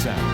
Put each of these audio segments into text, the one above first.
sound.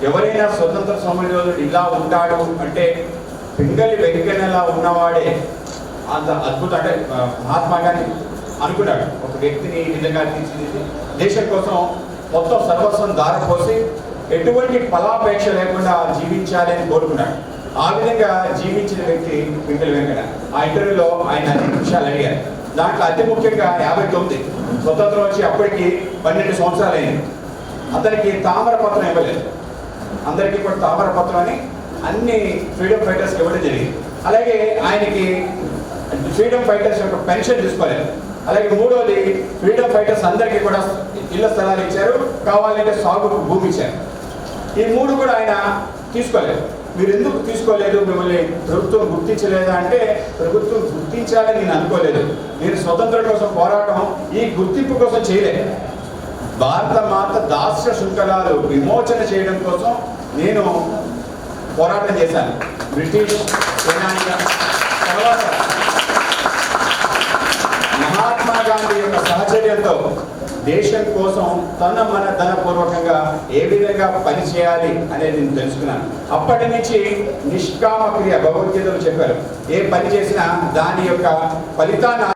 ఎవరైనా స్వతంత్ర సమరయోధుడు ఇలా ఉంటాడు అంటే పింగళి వెంకన్నలా ఉన్నవాడే అంత అద్భుత అంటే మహాత్మా గాంధీ అనుకున్నాడు. ఒక వ్యక్తిని నిజంగా తీర్చిదిద్ది దేశం కోసం మొత్తం సర్వస్వం దారపోసి ఎటువంటి ఫలాపేక్ష లేకుండా జీవించాలి అని కోరుకున్నాడు. ఆ విధంగా జీవించిన వ్యక్తి పింగళి వెంకన్న. ఆ ఇంటర్వ్యూలో ఆయన అన్ని విషయాలు అడిగారు. దాంట్లో అతి ముఖ్యంగా 59 స్వతంత్రం వచ్చి అప్పటికి 12 సంవత్సరాలు అయింది. అతనికి తామరపత్రం ఇవ్వలేదు. అందరికీ కూడా తామరపత్రం అని అన్ని ఫ్రీడమ్ ఫైటర్స్కి ఇవ్వడం జరిగింది. అలాగే ఆయనకి ఫ్రీడమ్ ఫైటర్స్ యొక్క పెన్షన్ తీసుకోలేదు. అలాగే మూడోది ఫ్రీడమ్ ఫైటర్స్ అందరికీ కూడా ఇళ్ల స్థలాలు ఇచ్చారు, కావాలంటే సాగుకు భూమి ఇచ్చారు. ఈ మూడు కూడా ఆయన తీసుకోలేదు. మీరు ఎందుకు తీసుకోలేదు, మిమ్మల్ని ప్రభుత్వం గుర్తించలేదా అంటే ప్రభుత్వం గుర్తించాలని నేను అనుకోలేదు. నేను స్వతంత్రం కోసం పోరాటం ఈ గుర్తింపు కోసం చేయలేదు. భారత మాత దాస్య శృంఖలాలు విమోచన చేయడం కోసం నేను పోరాటం చేశాను. బ్రిటిష్ సేనానిగా తర్వాత మహాత్మా గాంధీ యొక్క సహచర్యంతో దేశం కోసం మన ధనపూర్వకంగా ఏ విధంగా పనిచేయాలి అనేది నేను తెలుసుకున్నాను. అప్పటి నుంచి నిష్కామ క్రియ భగవద్గీతలు చెప్పారు. ఏ పని చేసినా దాని యొక్క ఫలితాన్ని